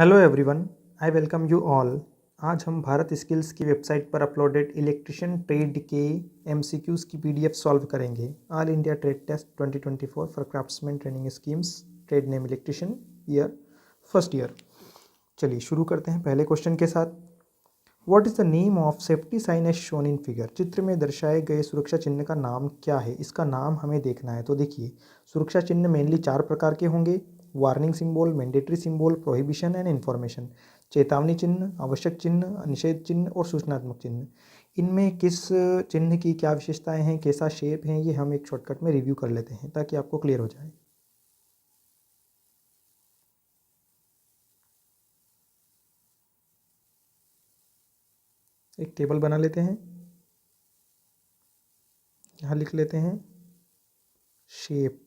Hello everyone, I welcome you all. आज हम Bharat skills की वेबसाइट पर अपलोडेड इलेक्ट्रिशियन ट्रेड के एमसीक्यूज़ की पीडीएफ सॉल्व करेंगे। All India trade test 2024 for craftsman training schemes, trade name electrician, year first year. चलिए शुरू करते हैं पहले क्वेश्चन के साथ। What is the name of safety sign as shown in figure? चित्र में दर्शाए गए सुरक्षा चिन्ह का नाम क्या है? इसका नाम हमें देखना है। तो देखिए, सुरक्षा चिन्ह मेनली 4 प्रकार के होंगे: warning symbol, mandatory symbol, prohibition and information. चेतावनी चिन्ह, आवश्यक चिन्ह, निषेध चिन्ह और सूचनात्मक चिन्ह। इनमें किस चिन्ह की क्या विशेषताएं हैं, कैसा शेप है, ये हम एक शॉर्टकट में रिव्यू कर लेते हैं ताकि आपको क्लियर हो जाए। एक टेबल बना लेते हैं। यहाँ लिख लेते हैं शेप,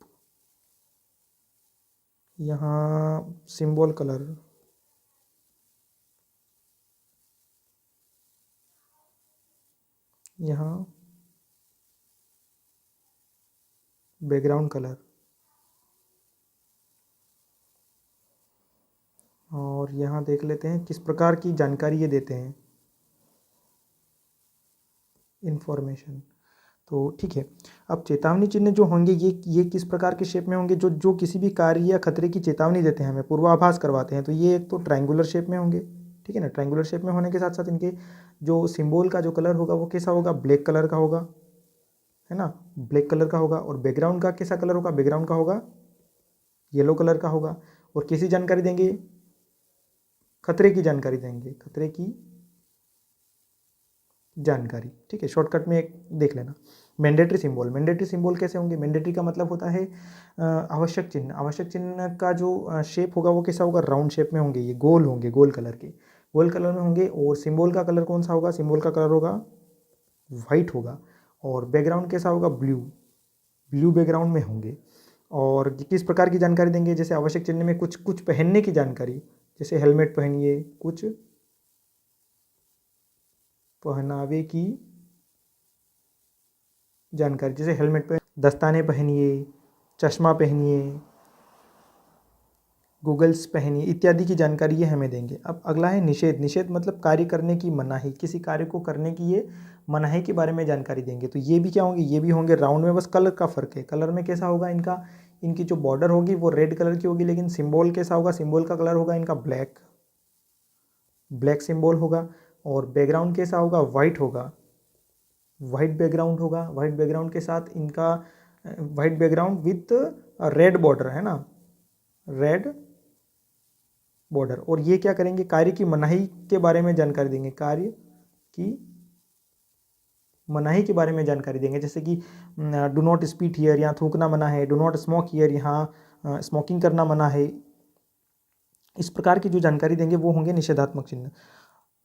यहाँ सिंबल कलर, यहाँ बैकग्राउंड कलर, और यहाँ देख लेते हैं किस प्रकार की जानकारी ये देते हैं, इन्फॉर्मेशन। तो ठीक है। अब चेतावनी चिन्ह जो होंगे ये किस प्रकार के शेप में होंगे? जो जो किसी भी कार्य या खतरे की चेतावनी देते हैं, हमें पूर्वाभास करवाते हैं। तो ये एक तो ट्रायंगुलर शेप में होंगे, ठीक है ना। ट्रायंगुलर शेप में होने के साथ साथ इनके जो सिंबल का जो कलर होगा वो कैसा होगा? ब्लैक कलर का होगा, है ना, ब्लैक कलर का होगा। और बैकग्राउंड का कैसा कलर होगा? बैकग्राउंड का होगा येलो कलर का होगा। और कैसी जानकारी देंगे? खतरे की जानकारी देंगे, खतरे की जानकारी, ठीक है। शॉर्टकट में एक देख लेना। मैंडेटरी सिंबल, मैंडेटरी सिंबल कैसे होंगे? मैंडेटरी का मतलब होता है आवश्यक चिन्ह। आवश्यक चिन्ह का जो शेप होगा वो कैसा होगा? राउंड शेप में होंगे, ये गोल होंगे, गोल कलर के, गोल कलर में होंगे। और सिंबल का कलर कौन सा होगा? सिंबल का कलर होगा वाइट होगा। और बैकग्राउंड कैसा होगा? ब्लू, ब्लू बैकग्राउंड में होंगे। और किस प्रकार की जानकारी देंगे? जैसे आवश्यक चिन्ह में कुछ कुछ पहनने की जानकारी, जैसे हेलमेट पहनिए, कुछ पहनावे की जानकारी, जैसे हेलमेट पे दस्ताने पहनिए, चश्मा पहनिए, गूगल्स पहनिए, इत्यादि की जानकारी ये हमें देंगे। अब अगला है निषेध। निषेध मतलब कार्य करने की मनाही, किसी कार्य को करने की ये मनाही के बारे में जानकारी देंगे। तो ये भी क्या होंगे? ये भी होंगे राउंड में, बस कलर का फ़र्क है। कलर में कैसा होगा इनका? इनकी जो बॉर्डर होगी वो रेड कलर की होगी, लेकिन सिंबल कैसा होगा? सिंबल का कलर होगा इनका ब्लैक, ब्लैक सिंबल होगा। और बैकग्राउंड कैसा होगा? वाइट होगा, वाइट बैकग्राउंड होगा। वाइट बैकग्राउंड के साथ इनका white background with red border, है ना, रेड बॉर्डर। और ये क्या करेंगे? कार्य की मनाही के बारे में जानकारी देंगे, कार्य की मनाही के बारे में जानकारी देंगे। जैसे कि डू नॉट स्पीट हियर, यहाँ थूकना मना है। डू नॉट स्मोक हियर, यहाँ स्मोकिंग करना मना है। इस प्रकार की जो जानकारी देंगे वो होंगे निषेधात्मक चिन्ह।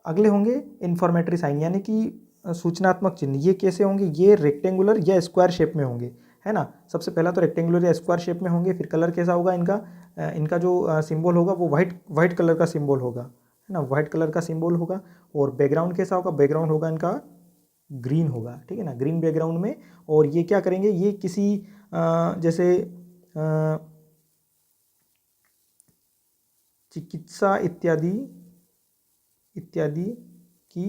अगले होंगे इन्फॉर्मेटरी साइन, यानी कि सूचनात्मक चिन्ह। ये कैसे होंगे? ये रेक्टेंगुलर या स्क्वायर शेप में होंगे, है ना। सबसे पहला तो रेक्टेंगुलर या स्क्वायर शेप में होंगे। फिर कलर कैसा होगा इनका? इनका जो सिंबल होगा वो वाइट वाइट कलर का सिंबल होगा, है ना, वाइट कलर का सिंबल होगा। और बैकग्राउंड कैसा होगा? बैकग्राउंड होगा इनका ग्रीन होगा, ठीक है ना, ग्रीन बैकग्राउंड में। और ये क्या करेंगे? ये किसी जैसे चिकित्सा इत्यादि इत्यादि की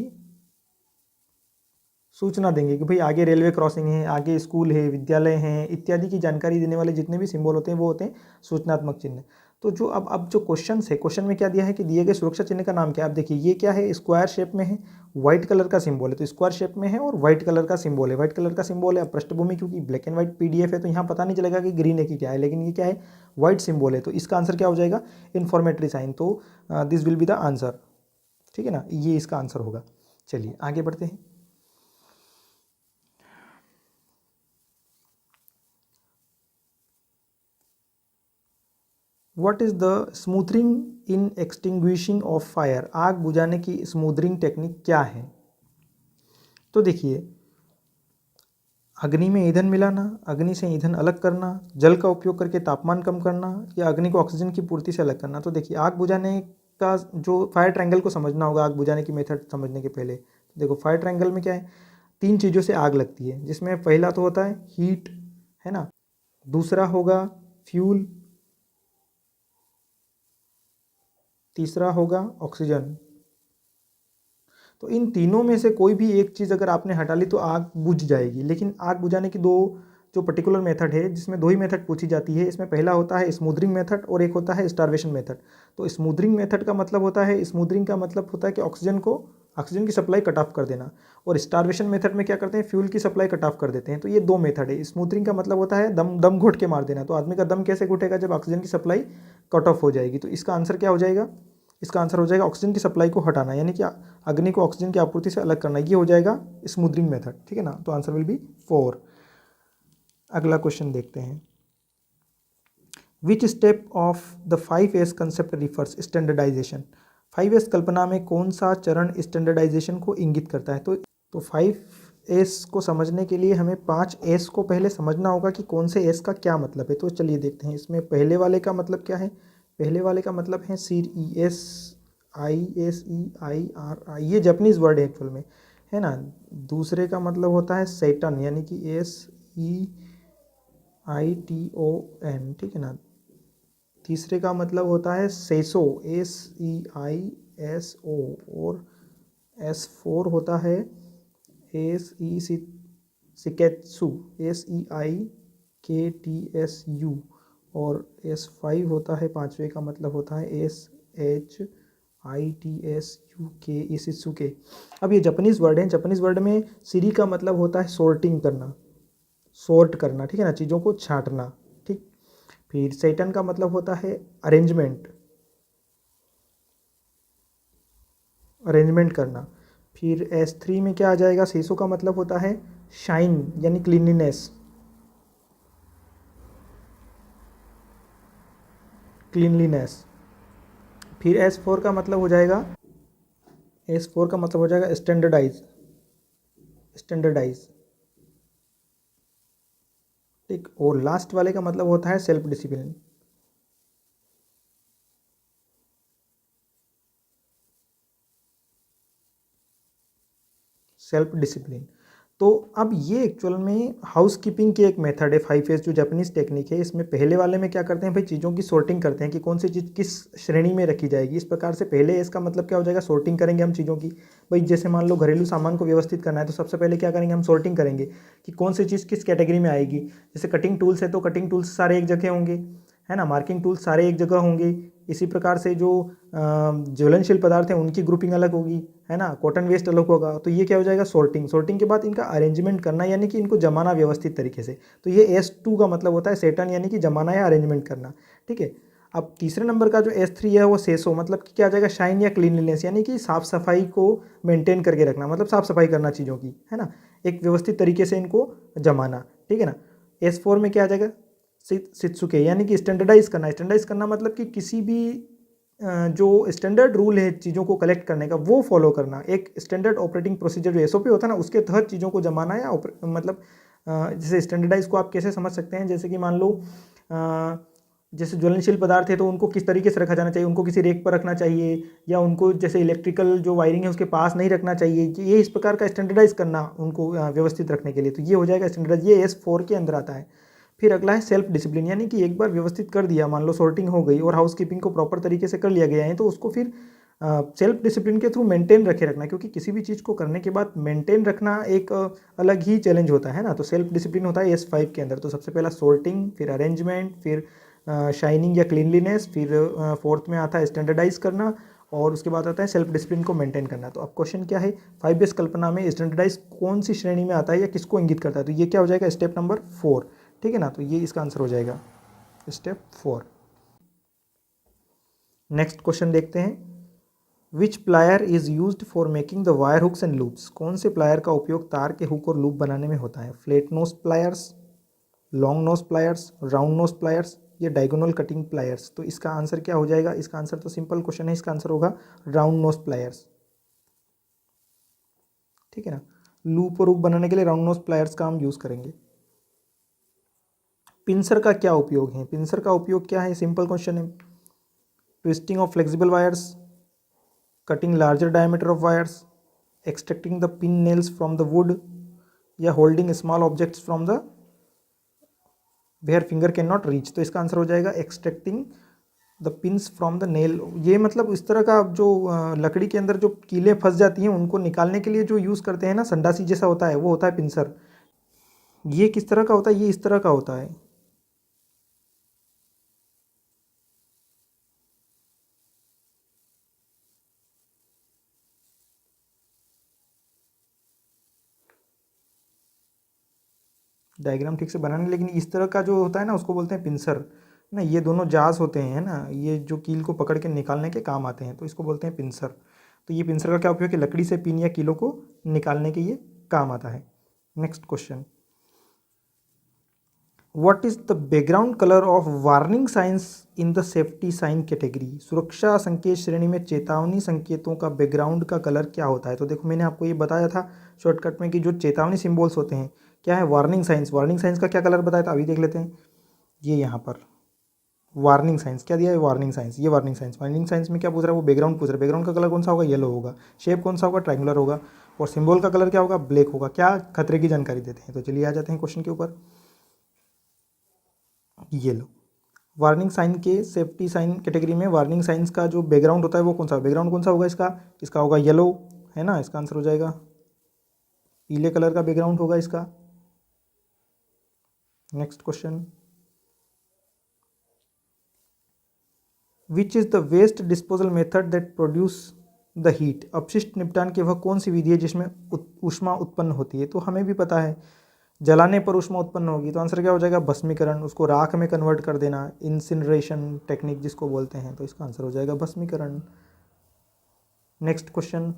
सूचना देंगे कि भाई आगे रेलवे क्रॉसिंग है, आगे स्कूल है, विद्यालय हैं, इत्यादि की जानकारी देने वाले जितने भी सिंबल होते हैं वो होते हैं सूचनात्मक चिन्ह। तो जो अब जो क्वेश्चन है, क्वेश्चन में क्या दिया है कि दिए गए सुरक्षा चिन्ह का नाम क्या है? अब देखिए ये क्या है? स्क्वायर शेप में है, व्हाइट कलर का सिंबल है। तो स्क्वायर शेप में है और व्हाइट कलर का सिंबल है, व्हाइट कलर का सिंबल है। अब पृष्ठभूमि क्योंकि ब्लैक एंड व्हाइट पीडीएफ है तो यहाँ पता नहीं चलेगा कि ग्रीन है कि क्या है, लेकिन ये क्या है? व्हाइट सिंबल है। तो इसका आंसर क्या हो जाएगा? Informatory sign. तो this will be the answer, ठीक है ना, ये इसका आंसर होगा। चलिए आगे बढ़ते हैं। What is the smothering in extinguishing of fire? आग बुझाने की स्मूथरिंग टेक्निक क्या है? तो देखिए, अग्नि में ईंधन मिलाना, अग्नि से ईंधन अलग करना, जल का उपयोग करके तापमान कम करना, या अग्नि को ऑक्सीजन की पूर्ति से अलग करना। तो देखिए, आग बुझाने का जो फायर ट्रायंगल को समझना होगा आग बुझाने की मेथड समझने के पहले। तो देखो, फायर ट्रायंगल में क्या है? 3 चीज़ों से आग लगती है, जिसमें पहला तो होता है हीट, है ना, दूसरा होगा फ्यूल, तीसरा होगा ऑक्सीजन। तो इन तीनों में से कोई भी एक चीज़ अगर आपने हटा ली तो आग बुझ जाएगी। लेकिन आग बुझाने की दो जो पर्टिकुलर मेथड है, जिसमें दो ही मेथड पूछी जाती है, इसमें पहला होता है स्मूदरिंग मेथड और एक होता है स्टारवेशन मेथड। तो स्मूदरिंग मेथड का मतलब होता है, स्मूदरिंग का मतलब होता है कि ऑक्सीजन की सप्लाई कट ऑफ कर देना। और स्टारवेशन मेथड में क्या करते हैं, फ्यूल की सप्लाई कट ऑफ कर देते हैं। तो ये दो मेथड है। स्मूदरिंग का मतलब होता है दम दम घुट के मार देना। तो आदमी का दम कैसे घुटेगा, जब ऑक्सीजन की सप्लाई कट ऑफ हो जाएगी। तो इसका आंसर क्या हो जाएगा, इसका आंसर हो जाएगा ऑक्सीजन की सप्लाई को हटाना, यानी कि अग्नि को ऑक्सीजन की आपूर्ति से अलग करना। ये हो जाएगा स्मूदरिंग मेथड, ठीक है ना। तो आंसर विल बी 4। अगला क्वेश्चन देखते हैं। Which step of the 5S concept refers standardization. 5S कल्पना में कौन सा चरण स्टैंडर्डाइजेशन को इंगित करता है। तो 5S को समझने के लिए हमें 5S को पहले समझना होगा कि कौन से S का क्या मतलब है। तो चलिए देखते हैं। इसमें पहले वाले का मतलब क्या है। पहले वाले का मतलब है CESISEIRI, ये जापानीज़ वर्ड है एक्चुअल में, है ना। दूसरे का मतलब होता है सेटन, यानी कि SEITON, ठीक है ना। तीसरे का मतलब होता है सेसो, SEISO। और S4 होता है सिकेत्सु, SEIKTSU। और S5 होता है, पांचवे का मतलब होता है SHITSUK, इसित्सुके। अब ये जापानीज़ वर्ड है। जापानीज़ वर्ड में सीरी का मतलब होता है सॉर्टिंग करना, सॉर्ट करना, ठीक है ना, चीज़ों को छांटना, ठीक। फिर सेटन का मतलब होता है अरेंजमेंट, अरेंजमेंट करना। फिर S3 में क्या आ जाएगा, सेसो का मतलब होता है शाइन, यानी क्लीनलीनेस, क्लीनलीनेस। फिर S4 का मतलब हो जाएगा, S4 का मतलब हो जाएगा स्टैंडर्डाइज, स्टैंडर्डाइज, ठीक। और लास्ट वाले का मतलब होता है सेल्फ डिसिप्लिन। Self discipline. तो अब ये एक्चुअल में हाउस कीपिंग की एक मेथड है 5S, जो जापानीज टेक्निक है। इसमें पहले वाले में क्या करते हैं भाई, चीज़ों की सॉर्टिंग करते हैं कि कौन सी चीज़ किस श्रेणी में रखी जाएगी। इस प्रकार से पहले एस का मतलब क्या हो जाएगा, सॉर्टिंग करेंगे हम चीज़ों की। भाई जैसे मान लो घरेलू सामान को व्यवस्थित करना है, तो सबसे पहले क्या करेंगे, हम सॉर्टिंग करेंगे कि कौन सी चीज़ किस कैटेगरी में आएगी। जैसे कटिंग टूल्स है तो कटिंग टूल्स सारे एक जगह होंगे, है ना। मार्किंग टूल्स सारे एक जगह होंगे। इसी प्रकार से जो ज्वलनशील पदार्थ हैं उनकी ग्रुपिंग अलग होगी, है ना। कॉटन वेस्ट अलग होगा। तो ये क्या हो जाएगा, सॉर्टिंग। सॉर्टिंग के बाद इनका अरेंजमेंट करना, यानी कि इनको जमाना व्यवस्थित तरीके से। तो ये S2 का मतलब होता है सेटन, यानी कि जमाना या अरेंजमेंट करना, ठीक है। अब तीसरे नंबर का जो S3 है वो सेसो, मतलब कि क्या आ जाएगा, शाइन या क्लीनलीनेस, यानी कि साफ सफाई को मेंटेन करके रखना, मतलब साफ सफाई करना चीज़ों की, है ना, एक व्यवस्थित तरीके से इनको जमाना, ठीक है ना। S4 में क्या आ जाएगा, शित्सुके, यानी कि स्टैंडर्डाइज करना। स्टैंडर्डाइज करना मतलब कि किसी भी जो स्टैंडर्ड रूल है चीज़ों को कलेक्ट करने का, वो फॉलो करना। एक स्टैंडर्ड ऑपरेटिंग प्रोसीजर जो SOP होता है ना, उसके तहत चीज़ों को जमाना या मतलब जैसे स्टैंडर्डाइज को आप कैसे समझ सकते हैं, जैसे कि मान लो जैसे ज्वलनशील पदार्थ है तो उनको किस तरीके से रखा जाना चाहिए, उनको किसी रेक पर रखना चाहिए, या उनको जैसे इलेक्ट्रिकल जो वायरिंग है उसके पास नहीं रखना चाहिए। ये इस प्रकार का स्टैंडर्डाइज करना उनको व्यवस्थित रखने के लिए। तो ये हो जाएगा स्टैंडर्डाइज, ये S4 के अंदर आता है। फिर अगला है सेल्फ डिसिप्लिन, यानी कि एक बार व्यवस्थित कर दिया, मान लो सॉर्टिंग हो गई और हाउस कीपिंग को प्रॉपर तरीके से कर लिया गया है, तो उसको फिर सेल्फ डिसिप्लिन के थ्रू मेंटेन रखे रखना। क्योंकि किसी भी चीज़ को करने के बाद मेंटेन रखना एक अलग ही चैलेंज होता है ना। तो सेल्फ डिसिप्लिन होता है S5 के अंदर। तो सबसे पहला सॉर्टिंग, फिर अरेंजमेंट, फिर शाइनिंग या क्लीनलीनेस, फिर फोर्थ में आता है स्टैंडर्डाइज करना, और उसके बाद आता है सेल्फ डिसिप्लिन को मेंटेन करना। तो अब क्वेश्चन क्या है, 5S कल्पना में स्टैंडर्डाइज कौन सी श्रेणी में आता है या किसको इंगित करता है। तो ये क्या हो जाएगा, स्टेप नंबर 4, ठीक है ना। तो ये इसका आंसर हो जाएगा स्टेप 4। नेक्स्ट क्वेश्चन देखते हैं। Which plier is used for making the wire hooks and loops. कौन से प्लायर का उपयोग तार के हुक और लूप बनाने में होता है। Flat nose pliers, long nose pliers, round nose pliers, या डायगोनल कटिंग प्लायर्स। तो इसका आंसर क्या हो जाएगा, इसका आंसर तो सिंपल क्वेश्चन है, इसका आंसर होगा राउंड नोज प्लायर्स, ठीक है ना। लूप और हुक बनाने के लिए राउंड नोज प्लायर्स का हम यूज करेंगे। पिंसर का क्या उपयोग है, पिंसर का उपयोग क्या है, सिंपल क्वेश्चन है। Twisting of flexible wires, cutting larger diameter of wires, extracting the pin nails from the wood, या holding small objects from the where finger can not reach. तो इसका आंसर हो जाएगा extracting the pins from the nail, ये मतलब इस तरह का जो लकड़ी के अंदर जो कीलें फंस जाती हैं उनको निकालने के लिए जो यूज़ करते हैं ना, संडासी जैसा होता है, वो होता है पिंसर। ये किस तरह का होता है? ये इस तरह का होता है। डायग्राम ठीक से बनाने, लेकिन इस तरह का जो होता है ना उसको बोलते हैं पिंसर ना। ये दोनों जास होते हैं ना, ये जो कील को पकड़ के निकालने के काम आते हैं, तो इसको बोलते हैं पिंसर। तो ये पिंसर का क्या उपयोग है? लकड़ी से पिन या कीलों को निकालने के ये काम आता है। Next question, what is the background colour of warning signs in the safety sign category? सुरक्षा संकेत श्रेणी में चेतावनी संकेतों का बैकग्राउंड का कलर क्या होता है? तो देखो मैंने आपको ये बताया था शॉर्टकट में कि जो चेतावनी सिंबल्स होते हैं क्या है? Warning science. वार्निंग साइंस का क्या कलर बताया था? अभी देख लेते हैं। ये यहाँ पर वार्निंग साइंस क्या दिया है? Warning science. ये वार्निंग साइंस, वार्निंग साइंस में क्या पूछ रहा है? वो बैकग्राउंड पूछ रहा है। बैकग्राउंड का कलर कौन सा होगा? येलो होगा। शेप कौन सा होगा? ट्रायंगुलर होगा। और सिंबल का कलर क्या होगा? ब्लैक होगा। क्या खतरे की जानकारी देते हैं। तो चलिए आ जाते हैं क्वेश्चन के ऊपर। ये लो, वार्निंग साइन के सेफ्टी साइन कैटेगरी में वार्निंग साइंस का जो बैकग्राउंड होता है वो कौन सा? बैकग्राउंड कौन सा होगा इसका? इसका होगा येलो, है ना। इसका आंसर हो जाएगा पीले कलर का बैकग्राउंड होगा इसका। Next question, which is the waste disposal method that produce the heat? अपशिष्ट निपटान की वह कौन सी विधि है जिसमें ऊष्मा उत्पन्न होती है? तो हमें भी पता है जलाने पर ऊष्मा उत्पन्न होगी, तो आंसर क्या हो जाएगा? भस्मीकरण। उसको राख में कन्वर्ट कर देना, इंसिनरेशन टेक्निक जिसको बोलते हैं, तो इसका आंसर हो जाएगा भस्मीकरण। नेक्स्ट क्वेश्चन,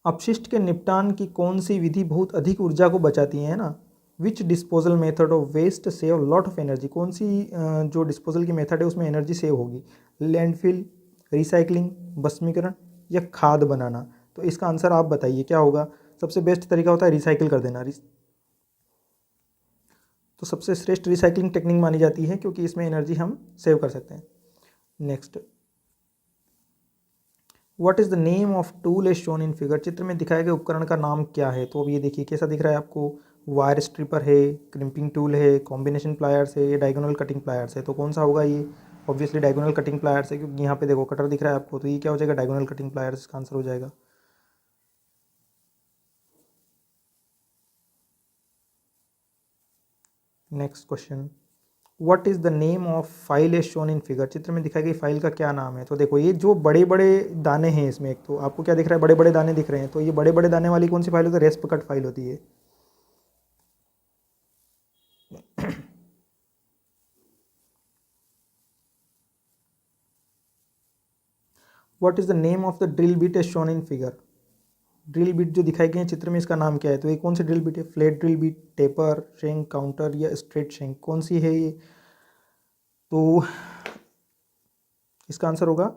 अपशिष्ट के निपटान की कौन सी विधि बहुत अधिक ऊर्जा को बचाती है ना? Which disposal method of waste save lot of energy? कौन सी जो डिस्पोजल की मेथड है उसमें एनर्जी सेव होगी? लैंडफिल, रिसाइकलिंग, भस्मीकरण या खाद बनाना? तो इसका आंसर आप बताइए क्या होगा? सबसे बेस्ट तरीका होता है रिसाइकिल कर देना। तो सबसे श्रेष्ठ रिसाइकलिंग टेक्निक मानी जाती है क्योंकि इसमें एनर्जी हम सेव कर सकते हैं। Next, what is the name of tool as shown in figure? चित्र में दिखाए गए उपकरण का नाम क्या है? तो अब ये देखिए कैसा दिख रहा है आपको। वायर स्ट्रिपर है, क्रिम्पिंग टूल है, कॉम्बिनेशन प्लायर्स है, ये डायगोनल कटिंग प्लायर्स है। तो कौन सा होगा ये? ऑब्वियसली डायगोनल कटिंग प्लायर्स है, क्योंकि यहाँ पे देखो कटर दिख रहा है आपको, तो ये क्या हो जाएगा? डायगोनल कटिंग प्लायर्स इसका आंसर हो जाएगा। Next question, what is the name of file as shown in figure? चित्र में दिखाई गई फाइल का क्या नाम है? तो देखो ये जो बड़े बड़े दाने हैं इसमें, एक तो आपको क्या दिख रहा है? बड़े बड़े दाने दिख रहे हैं, तो ये बड़े बड़े दाने वाली कौन सी फाइल होती है? रेस्प कट फाइल होती है। What is the name of the drill bit as shown in figure? Drill bit जो दिखाई गई है चित्र में, इसका नाम क्या है? तो ये कौन सी ड्रिल बिट है? Flat drill bit, taper, shank, counter या स्ट्रेट शेंक? कौन सी है ये? तो इसका आंसर होगा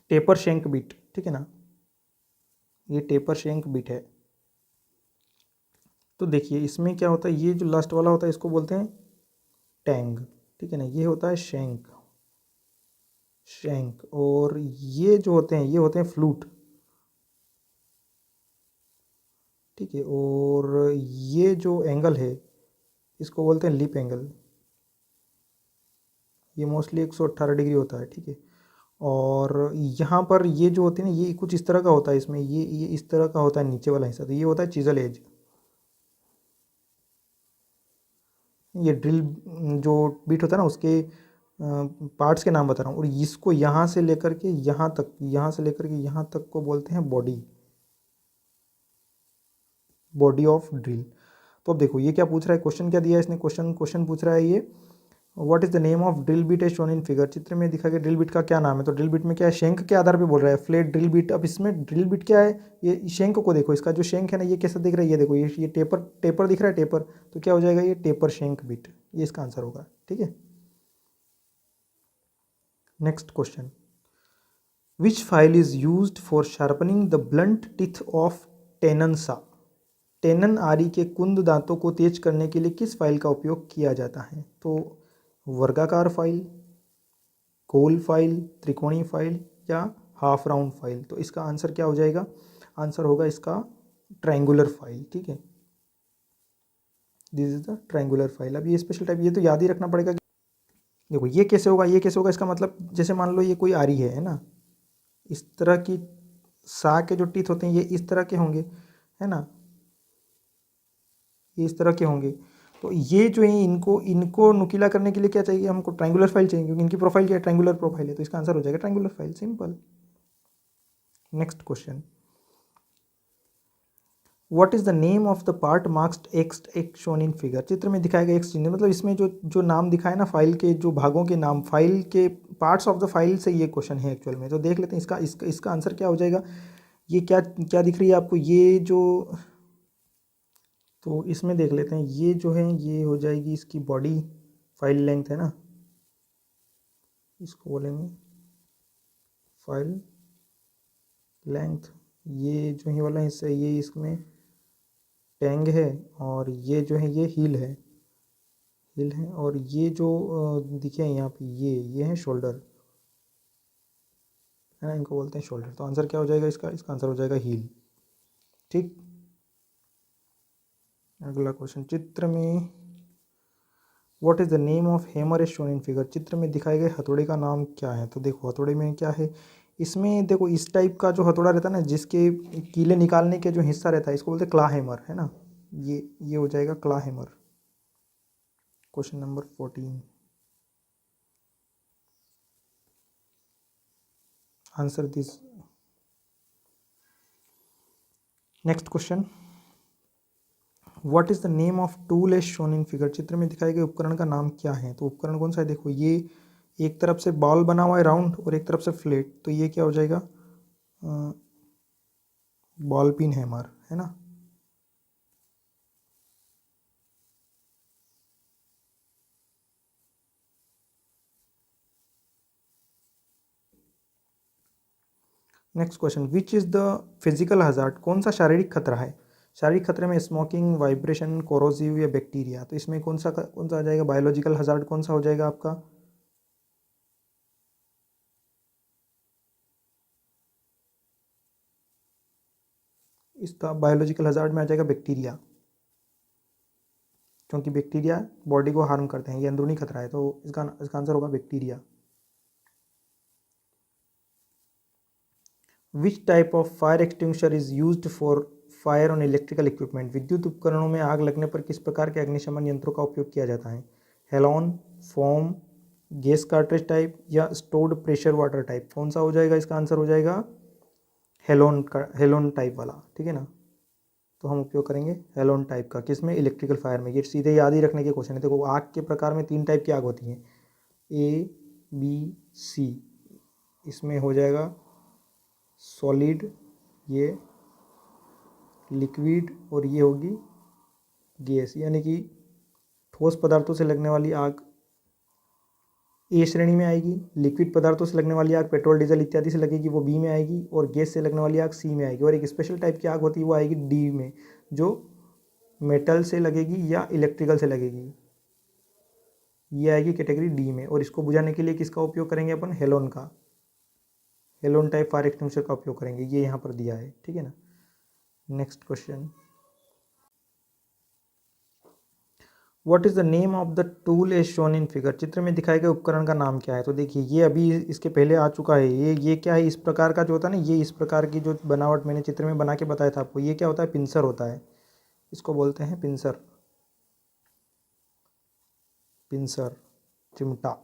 टेपर शेंक बिट, ठीक है ना। ये टेपर शेंक बिट है। तो देखिए इसमें क्या होता है, ये जो लास्ट वाला होता है इसको बोलते हैं टैंग, ठीक है ना। ये होता है शेंक, शैंक। और ये जो होते हैं ये होते हैं फ्लूट, ठीक है। और ये जो एंगल है इसको बोलते हैं लिप एंगल। ये मोस्टली 118 डिग्री होता है, ठीक है। और यहाँ पर ये जो होते हैं ना, ये कुछ इस तरह का होता है इसमें, ये इस तरह का होता है नीचे वाला हिस्सा, तो ये होता है चिजल एज। ये ड्रिल जो बीट होता है ना उसके पार्ट्स के नाम बता रहा हूँ। और इसको यहाँ से लेकर के यहाँ तक, यहाँ से लेकर के यहाँ तक को बोलते हैं बॉडी, बॉडी ऑफ ड्रिल। तो अब देखो ये क्या पूछ रहा है, क्वेश्चन क्या दिया है इसने? क्वेश्चन क्वेश्चन पूछ रहा है ये, what is the name of drill bit as shown in figure? चित्र में दिखा गया ड्रिल बिट का क्या नाम है? तो ड्रिल बिट में क्या है? शेंक के आधार पे बोल रहा है, फ्लैट ड्रिल बिट। अब इसमें ड्रिल बिट क्या है? ये शेंक को देखो, इसका जो शेंक है ना ये कैसा दिख रहा है? ये देखो, ये टेपर टेपर दिख रहा है, टेपर। तो क्या हो जाएगा? ये टेपर शेंक बिट, ये इसका आंसर होगा, ठीक है। Next question, which file is used for sharpening the blunt teeth of tenon सा? टेनन आरी के कुंद दांतों को तेज करने के लिए किस फाइल का उपयोग किया जाता है? तो वर्गाकार फाइल, गोल फाइल, त्रिकोणीय फाइल या हाफ राउंड फाइल? तो इसका आंसर क्या हो जाएगा? आंसर होगा इसका ट्रायंगुलर फाइल, ठीक है। This is the triangular file. अब ये स्पेशल टाइप, ये तो याद ही रखना पड़ेगा देखो ये कैसे होगा, ये कैसे होगा, इसका मतलब जैसे मान लो ये कोई आरी है ना, इस तरह की सा के जो टीथ होते हैं ये इस तरह के होंगे, है ना, ये इस तरह के होंगे। तो ये जो है इनको इनको नुकीला करने के लिए क्या चाहिए हमको, ट्रायंगुलर फाइल चाहिए, क्योंकि इनकी प्रोफाइल क्या है, ट्रायंगुलर प्रोफाइल है, तो इसका आंसर हो जाएगा triangular file, simple. Next question, what is the name of the part marked x shown in figure. चित्र में दिखाया गया एक्स चिन्ह, मतलब इसमें जो जो नाम दिखाए ना फाइल के, जो भागों के नाम, फाइल के पार्ट्स ऑफ द फाइल से ये क्वेश्चन है एक्चुअल में। तो देख लेते हैं इसका आंसर क्या हो जाएगा। ये क्या क्या दिख रही है आपको, ये जो, तो इसमें देख लेते हैं, ये जो है ये हो जाएगी इसकी बॉडी फाइल लेंथ है ना, इसको बोलेंगे फाइल लेंथ। ये जो है वाला हिस्सा, ये इसमें टैंग है, और ये जो है ये हील है, और ये जो दिखे हैं यहाँ पे ये है शोल्डर, है ना, इनको बोलते हैं शोल्डर। तो आंसर क्या हो जाएगा इसका आंसर हो जाएगा हील। ठीक, अगला क्वेश्चन, चित्र में what is the name of hammer is shown in figure. चित्र में दिखाए गए हथौड़े का नाम क्या है। तो देखो हथौड़े में क्या है, इसमें देखो इस टाइप का जो हथौड़ा रहता है ना, जिसके कीले निकालने के जो हिस्सा रहता है, इसको बोलते हैं क्ला हैमर, है ना, ये हो जाएगा claw hammer. Question number 14, answer this. Next question, what is the name of tool as shown in figure. चित्र में दिखाए गए उपकरण का नाम क्या है। तो उपकरण कौन सा है, देखो ये एक तरफ से बॉल बना हुआ है राउंड, और एक तरफ से फ्लैट, तो ये क्या हो जाएगा, बॉल पिन हैमर, है ना। Next question, which is the physical hazard. कौन सा शारीरिक खतरा है। शारीरिक खतरे में स्मोकिंग, वाइब्रेशन, कोरोसिव या बैक्टीरिया। तो इसमें कौन सा आ जाएगा, बायोलॉजिकल हजार्ड कौन सा हो जाएगा आपका। इसका बायोलॉजिकल हजार्ड में आ जाएगा बैक्टीरिया, क्योंकि बैक्टीरिया बॉडी को हार्म करते हैं, ये अंदरूनी खतरा है, तो इसका आंसर होगा bacteria. Which type of fire extinguisher is used for fire on electrical equipment. विद्युत उपकरणों में आग लगने पर किस प्रकार के अग्निशमन यंत्रों का उपयोग किया जाता है। Halon, foam, gas cartridge type या स्टोर्ड प्रेशर वाटर टाइप। कौन सा हो जाएगा, इसका आंसर हो जाएगा हेलोन टाइप वाला, ठीक है ना। तो हम उपयोग करेंगे हेलोन टाइप का, किसमें, इलेक्ट्रिकल फायर में। ये सीधे याद ही रखने के क्वेश्चन है। देखो आग के प्रकार में 3 टाइप की आग होती है, ए, बी, सी। इसमें हो जाएगा सॉलिड, ये लिक्विड, और ये होगी गैस, यानी कि ठोस पदार्थों से लगने वाली आग ए श्रेणी में आएगी, लिक्विड पदार्थों से लगने वाली आग पेट्रोल, डीजल इत्यादि से लगेगी, वो बी में आएगी, और गैस से लगने वाली आग सी में आएगी। और एक स्पेशल टाइप की आग होती है वो आएगी डी में, जो मेटल से लगेगी या इलेक्ट्रिकल से लगेगी, ये आएगी कैटेगरी डी में। और इसको बुझाने के लिए किसका उपयोग करेंगे अपन, हेलोन का, हेलोन टाइप फायर एक्सटिंग्विशर का उपयोग करेंगे, ये यहाँ पर दिया है, ठीक है ना। Next question, what is the name of the tool as shown in figure. चित्र में दिखाए गए उपकरण का नाम क्या है। तो देखिए ये अभी इसके पहले आ चुका है, ये क्या है, इस प्रकार का जो होता है ना, ये इस प्रकार की जो बनावट मैंने चित्र में बना के बताया था आपको, ये क्या होता है, पिंसर होता है, इसको बोलते हैं पिंसर, पिंसर, चिमटा।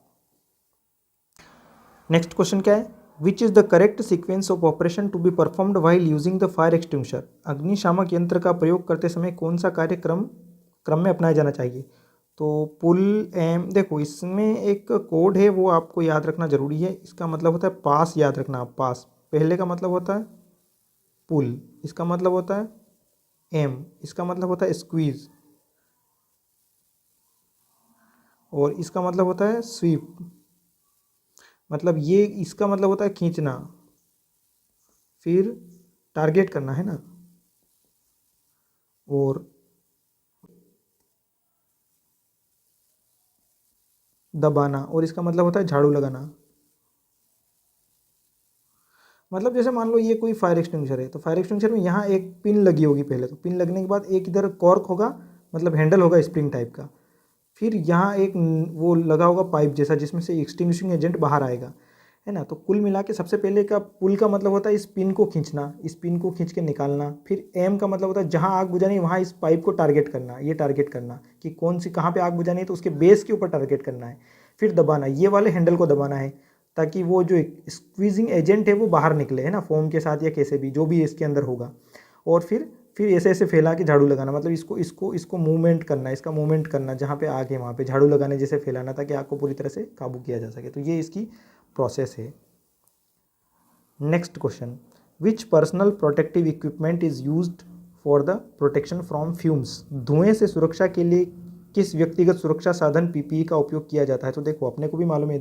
नेक्स्ट क्वेश्चन क्या है, which is the correct sequence of operation to be performed while using the fire extinguisher. अग्निशामक यंत्र का प्रयोग करते समय कौन सा कार्यक्रम क्रम में अपनाया जाना चाहिए। तो पुल एम, देखो इसमें एक कोड है वो आपको याद रखना जरूरी है। इसका मतलब होता है पास, याद रखना आप, पास पहले का मतलब होता है पुल, इसका मतलब होता है एम, इसका मतलब होता है स्क्वीज, और इसका मतलब होता है स्वीप, मतलब ये इसका मतलब होता है खींचना, फिर टारगेट करना, है ना, और दबाना, और इसका मतलब होता है झाड़ू लगाना। मतलब जैसे मान लो ये कोई फायर एक्सटिंग्विशर है, तो फायर एक्सटिंग्विशर में यहाँ एक पिन लगी होगी पहले, तो पिन लगने के बाद एक इधर कॉर्क होगा, मतलब हैंडल होगा स्प्रिंग टाइप का, फिर यहाँ एक वो लगा होगा पाइप जैसा जिसमें से एक्सटिंग्विशिंग एजेंट बाहर आएगा, है ना। तो कुल मिला के सबसे पहले का पुल का मतलब होता है इस पिन को खींचना, इस पिन को खींच के निकालना। फिर एम का मतलब होता है जहाँ आग बुझानी है वहाँ इस पाइप को टारगेट करना, ये टारगेट करना कि कौन सी कहाँ पे आग बुझानी है तो उसके बेस के ऊपर टारगेट करना है। फिर दबाना, ये वाले हैंडल को दबाना है ताकि वो जो स्क्वीजिंग एजेंट है वो बाहर निकले, है ना, फोम के साथ या कैसे भी जो भी इसके अंदर होगा। और फिर ऐसे ऐसे फैला के झाड़ू लगाना, मतलब इसको इसको इसको मूवमेंट करना, इसका मूवमेंट करना, जहाँ पे आग है वहाँ पे झाड़ू लगाने जैसे फैलाना ताकि आग को पूरी तरह से काबू किया जा सके। तो ये इसकी प्रोसेस है। Next question, which personal protective equipment is used for the protection from fumes. धुएं से सुरक्षा के लिए किस व्यक्तिगत सुरक्षा साधन पीपीई का उपयोग किया जाता है। तो देखो अपने को भी मालूम है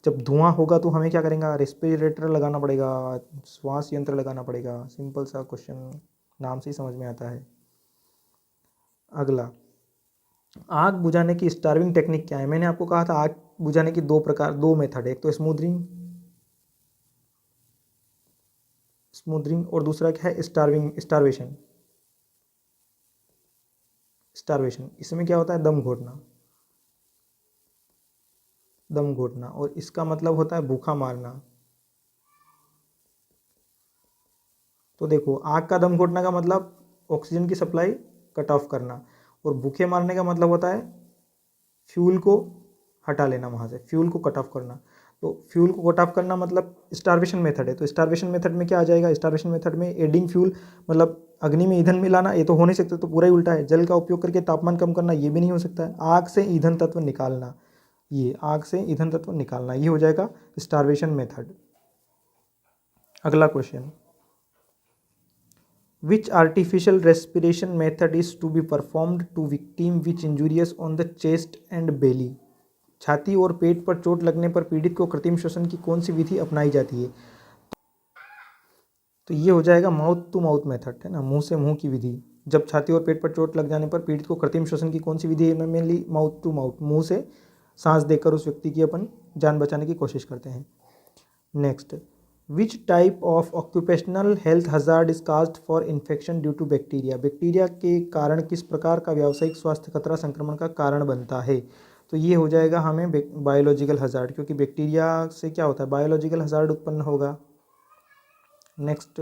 जब धुआं होगा तो हमें क्या करेंगे, रेस्पिरेटर लगाना पड़ेगा, श्वास यंत्र लगाना पड़ेगा। सिंपल सा क्वेश्चन, नाम से ही समझ में आता है। अगला, आग बुझाने की स्टार्विंग टेक्निक क्या है। मैंने आपको कहा था आग बुझाने की दो मेथड है, एक तो स्मूदरिंग और दूसरा क्या है स्टारवेशन। इसमें क्या होता है, दम घोटना और इसका मतलब होता है भूखा मारना। तो देखो आग का दम घोटना का मतलब ऑक्सीजन की सप्लाई कट ऑफ करना, और भूखे मारने का मतलब होता है फ्यूल को हटा लेना, वहाँ से फ्यूल को कट ऑफ करना। तो फ्यूल को कट ऑफ करना मतलब स्टारवेशन मेथड है। तो स्टारवेशन मेथड में क्या आ जाएगा, स्टारवेशन मेथड में एडिंग फ्यूल मतलब अग्नि में ईंधन मिलाना, ये तो हो नहीं सकता, तो पूरा ही उल्टा है। जल का उपयोग करके तापमान कम करना, ये भी नहीं हो सकता है। आग से ईंधन तत्व निकालना, ये आग से ईंधन तत्व निकालना, ये हो जाएगा स्टारवेशन मेथड। अगला question, which artificial respiration method is to be performed to victim which injurious on the chest and belly। छाती और पेट पर चोट लगने पर पीड़ित को कृत्रिम श्वसन की कौन सी विधि अपनाई जाती है। तो ये हो जाएगा माउथ टू माउथ मेथड, है ना, मुंह से मुंह की विधि। जब छाती और पेट पर चोट लग जाने पर पीड़ित को कृत्रिम श्वसन की कौन सी विधि है, मेनली माउथ टू माउथ, मुंह से सांस देकर उस व्यक्ति की अपन जान बचाने की कोशिश करते हैं। Next, which type of occupational health hazard is caused for infection due to bacteria. Bacteria के कारण किस प्रकार का व्यावसायिक स्वास्थ्य खतरा संक्रमण का कारण बनता है। तो ये हो जाएगा हमें बायोलॉजिकल हजार्ड, क्योंकि बैक्टीरिया से क्या होता है, बायोलॉजिकल हजार्ड उत्पन्न होगा। Next,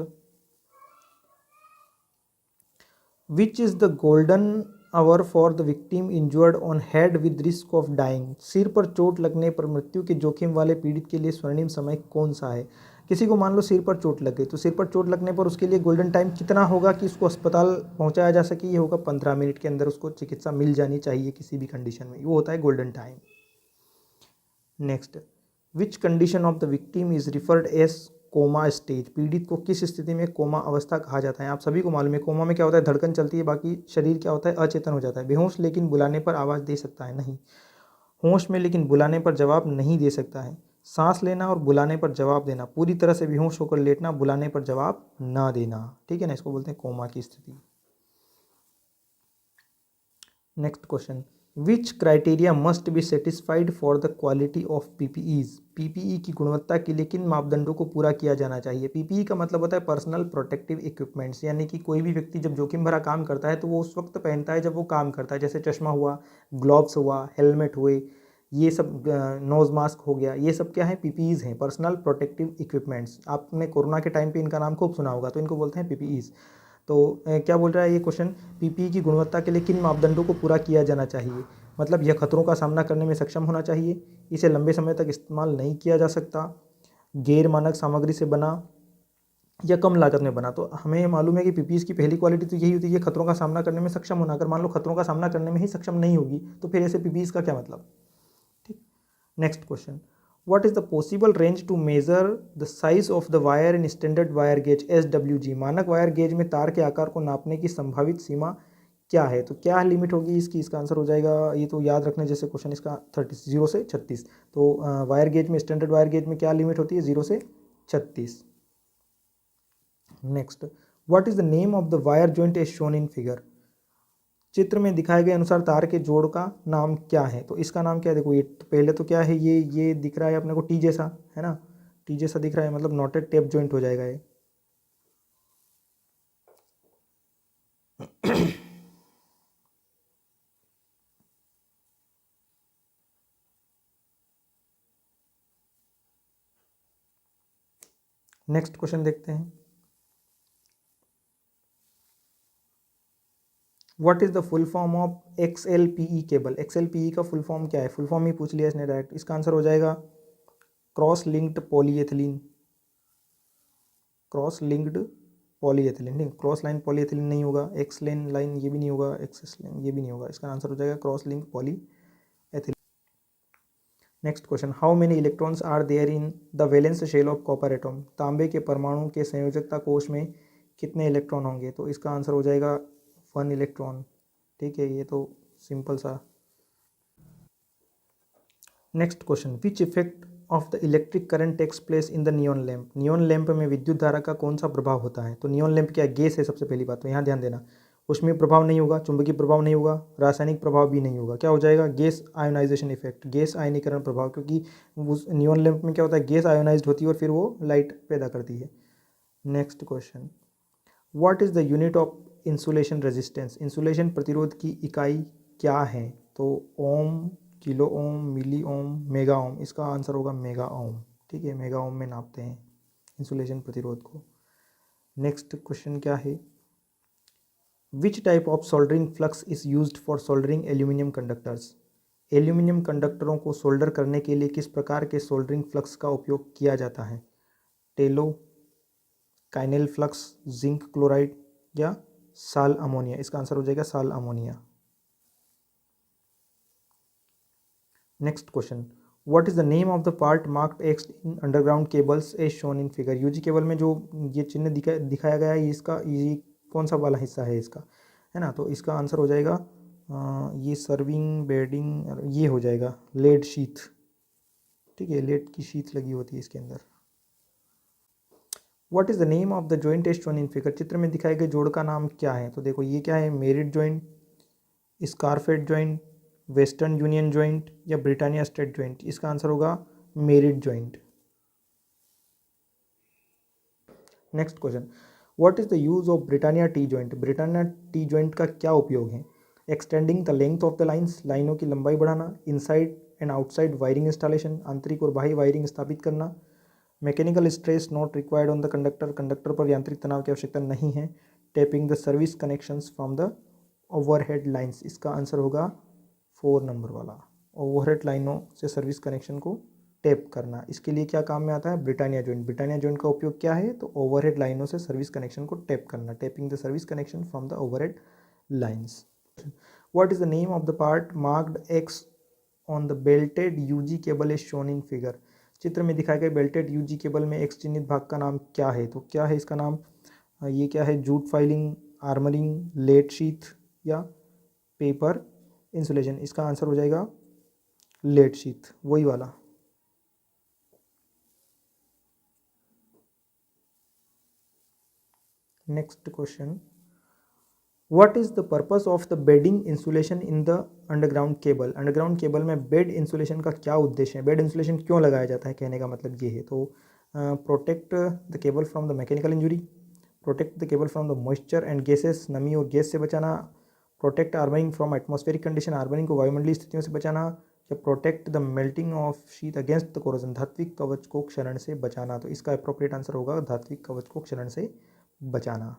which is the golden hour for the victim injured on head with risk of dying. सिर पर चोट लगने पर मृत्यु के जोखिम वाले पीड़ित के लिए स्वर्णिम समय कौन सा है। किसी को मान लो सिर पर चोट लग गई, तो सिर पर चोट लगने पर उसके लिए गोल्डन टाइम कितना होगा कि उसको अस्पताल पहुंचाया जा सके, ये होगा 15 मिनट के अंदर उसको चिकित्सा मिल जानी चाहिए किसी भी कंडीशन में, वो होता है golden time. Next, which condition of the victim is referred as coma stage. पीड़ित को किस स्थिति में कोमा अवस्था कहा जाता है। आप सभी को मालूम है कोमा में क्या होता है, धड़कन चलती है, बाकी शरीर क्या होता है, अचेतन हो जाता है। बेहोश लेकिन बुलाने पर आवाज़ दे सकता है, नहीं। होश में लेकिन बुलाने पर जवाब नहीं दे सकता है। सांस लेना और बुलाने पर जवाब देना, पूरी तरह से बेहोश होकर लेटना, बुलाने पर जवाब ना देना, ठीक है ना, इसको बोलते हैं कोमा की स्थिति। Next question, which criteria must be satisfied for the quality of PPEs. PPE की गुणवत्ता के लिए किन मापदंडों को पूरा किया जाना चाहिए। पीपीई का मतलब होता है पर्सनल प्रोटेक्टिव इक्विपमेंट्स, यानी कि कोई भी व्यक्ति जब जोखिम भरा काम करता है तो वो उस वक्त पहनता है जब वो काम करता है, जैसे चश्मा हुआ, ग्लोव्स हुआ, हेलमेट हुए, ये सब नोज मास्क हो गया, ये सब क्या है, पीपीईज हैं, पर्सनल प्रोटेक्टिव इक्विपमेंट्स। आपने कोरोना के टाइम पे इनका नाम खूब सुना होगा, तो इनको बोलते हैं पीपीईज। तो क्या बोल रहा है ये क्वेश्चन, पीपीई की गुणवत्ता के लिए किन मापदंडों को पूरा किया जाना चाहिए। मतलब यह खतरों का सामना करने में सक्षम होना चाहिए, इसे लंबे समय तक इस्तेमाल नहीं किया जा सकता, गैर मानक सामग्री से बना, या कम लागत में बना। तो हमें मालूम है कि पीपीई की पहली क्वालिटी तो यही होती है कि खतरों का सामना करने में सक्षम होना। अगर मान लो खतरों का सामना करने में ही सक्षम नहीं होगी तो फिर ऐसे पीपीई का क्या मतलब, ठीक। Next question, what is the possible range to measure the size of the wire in standard wire gauge SWG। मानक वायर गेज में तार के आकार को नापने की संभावित सीमा क्या है। तो क्या लिमिट होगी इसकी, इसका आंसर हो जाएगा, ये तो याद रखने जैसे क्वेश्चन, इसका 30 0 से 36। तो वायर गेज में, स्टैंडर्ड वायर गेज में क्या लिमिट होती है, 0 से 36। Next, what is the name of the wire joint as shown in figure. चित्र में दिखाए गए अनुसार तार के जोड़ का नाम क्या है। तो इसका नाम क्या है, देखो ये तो पहले तो क्या है, ये दिख रहा है अपने को टी जैसा, है ना, टी जैसा दिख रहा है, मतलब नॉटेड टेप जॉइंट हो जाएगा ये। नेक्स्ट क्वेश्चन देखते हैं। What is the full form of XLPE cable? XLPE का फुल फॉर्म क्या है? फुल फॉर्म ही पूछ लिया इसने डायरेक्ट। इसका आंसर हो जाएगा cross linked polyethylene. Cross linked polyethylene, नहीं क्रॉस लाइन पॉलीएथिलीन नहीं होगा, एक्स लेन लाइन ये भी नहीं होगा, एक्सेस लाइन ये भी नहीं होगा। इसका आंसर हो जाएगा cross link polyethylene. Next question, how many electrons are there in the valence shell of copper atom? तांबे के परमाणु के संयोजकता कोश में कितने इलेक्ट्रॉन होंगे? तो इसका आंसर हो जाएगा 1 इलेक्ट्रॉन। ठीक है, ये तो सिंपल सा। Next question, which effect of the electric current takes place in the neon lamp? Neon lamp में विद्युत धारा का कौन सा प्रभाव होता है? तो नियॉन लैंप क्या गैस है? सबसे पहली बात तो यहाँ ध्यान देना, उसमें प्रभाव नहीं होगा, चुंबकीय प्रभाव नहीं होगा, रासायनिक प्रभाव भी नहीं होगा। क्या हो जाएगा? गैस आयोनाइजेशन इफेक्ट, गैस आयनीकरण प्रभाव, क्योंकि उस नियॉन लैंप में क्या होता है, गैस आयोनाइज्ड होती है और फिर वो लाइट पैदा करती है। Next question, what is the unit of insulation resistance? Insulation प्रतिरोध की इकाई क्या है? तो ओम, किलो ओम, मिली ओम, मेगा ओम। इसका आंसर होगा मेगा ओम। ठीक है, मेगा ओम में नापते हैं इंसुलेशन प्रतिरोध को। नेक्स्ट क्वेश्चन क्या है, विच type of soldering flux is used for soldering aluminium conductors? Aluminium कंडक्टरों को सोल्डर करने के लिए किस प्रकार के सोल्डरिंग फ्लक्स का उपयोग किया जाता है? टेलो, काइनेल फ्लक्स, जिंक क्लोराइड या साल अमोनिया? इसका आंसर हो जाएगा sal ammonia. Next question, what is the name of the part marked X in underground cables as shown in figure? UG cable में जो ये चिन्ह दिखाया गया है, इसका ये कौन सा वाला हिस्सा है इसका, है ना? तो इसका आंसर हो जाएगा ये सर्विंग बेडिंग, ये हो जाएगा लेड शीथ। ठीक है, लेड की शीथ लगी होती है इसके अंदर। What is the name of the joint as shown in figure? चित्र में दिखाए गए जोड़ का नाम क्या है? तो देखो ये क्या है, married joint, scarfed joint, Western Union joint या ब्रिटानिया स्टेट जॉइंट? इसका आंसर होगा married joint. Next question, what is the use of Britannia T joint? Britannia T joint का क्या उपयोग है? Extending the length of the lines, लाइनों की लंबाई बढ़ाना, inside and outside wiring installation, आंतरिक और बाह्य वायरिंग स्थापित करना, mechanical stress not required on the conductor, conductor पर यांत्रिक तनाव की आवश्यकता नहीं है, tapping the service connections from the overhead lines? इसका आंसर होगा 4 नंबर वाला, ओवरहेड लाइनों से सर्विस कनेक्शन को टेप करना। इसके लिए क्या काम में आता है? Britannia joint. ब्रिटानिया जॉइंट का उपयोग क्या है? तो ओवरहेड लाइनों से सर्विस कनेक्शन को टेप करना, tapping the service connection from the overhead lines. What is the name of the part marked X on the belted UG cable is shown in figure? चित्र में दिखाए गए बेल्टेड यूजी केबल में X चिन्हित भाग का नाम क्या है? तो क्या है इसका नाम? ये क्या है, jute filling, armouring, lead sheath या पेपर इंसुलेशन? इसका आंसर हो जाएगा लेड शीथ, वही वाला। Next question, what is the purpose of the bedding insulation in the underground cable? Underground cable में बेड इंसुलेशन का क्या उद्देश्य है? बेड इंसुलेशन क्यों लगाया जाता है, कहने का मतलब ये है। तो protect the cable from the mechanical injury, protect the cable from the moisture and gases, नमी और गैस से बचाना, protect armouring from atmospheric condition, armouring को वायुमंडलीय स्थितियों से बचाना, या protect the melting of sheet against the corrosion, धात्विक कवच को क्षरण से बचाना? तो इसका अप्रोप्रिएट आंसर होगा धात्विक कवच को क्षरण से बचाना।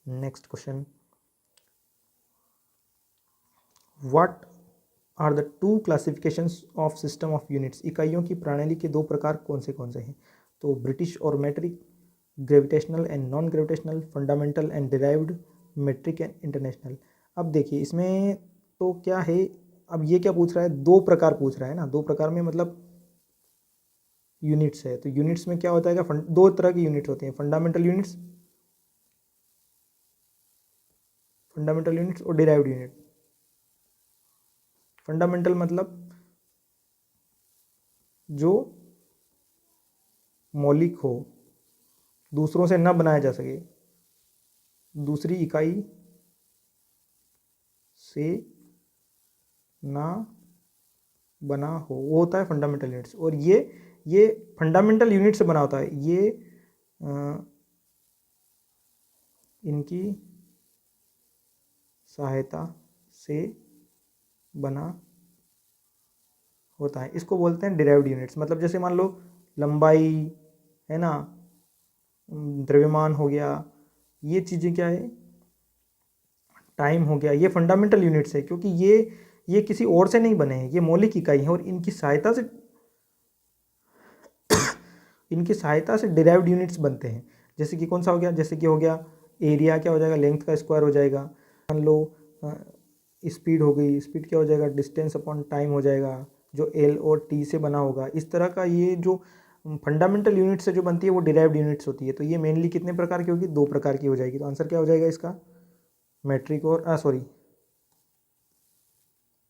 Next question, what are the two classifications of system of units? इकाइयों की प्रणाली के दो प्रकार कौन से हैं? तो ब्रिटिश और metric, gravitational and non gravitational, fundamental and derived, metric and international. अब देखिए इसमें तो क्या है, अब ये क्या पूछ रहा है, दो प्रकार पूछ रहा है ना, दो प्रकार में मतलब यूनिट्स है। तो यूनिट्स में क्या होता है, दो तरह की यूनिट्स होती हैं, फंडामेंटल यूनिट्स, फंडामेंटल यूनिट्स और डिराइव्ड यूनिट। फंडामेंटल मतलब जो मौलिक हो, दूसरों से न बनाया जा सके, दूसरी इकाई से ना बना हो, वो होता है फंडामेंटल यूनिट्स। और ये फंडामेंटल यूनिट से बना होता है, ये इनकी सहायता से बना होता है। इसको बोलते हैं डिराइव्ड यूनिट्स। मतलब जैसे मान लो लंबाई है ना, द्रव्यमान हो गया, ये चीज़ें क्या है, टाइम हो गया, ये फंडामेंटल यूनिट्स है, क्योंकि ये किसी और से नहीं बने हैं, ये मौलिक इकाई हैं और इनकी सहायता से डिराइव्ड यूनिट्स बनते हैं। जैसे कि कौन सा हो गया, जैसे कि हो गया एरिया, क्या हो जाएगा, लेंथ का स्क्वायर हो जाएगा। मान लो स्पीड हो गई, स्पीड क्या हो जाएगा, डिस्टेंस अपॉन टाइम हो जाएगा, जो एल और टी से बना होगा। इस तरह का ये जो फंडामेंटल यूनिट से जो बनती है वो डिराइव्ड यूनिट्स होती है। तो ये मेनली कितने प्रकार की होगी, 2 प्रकार की हो जाएगी। तो आंसर क्या हो जाएगा इसका, मैट्रिक और सॉरी,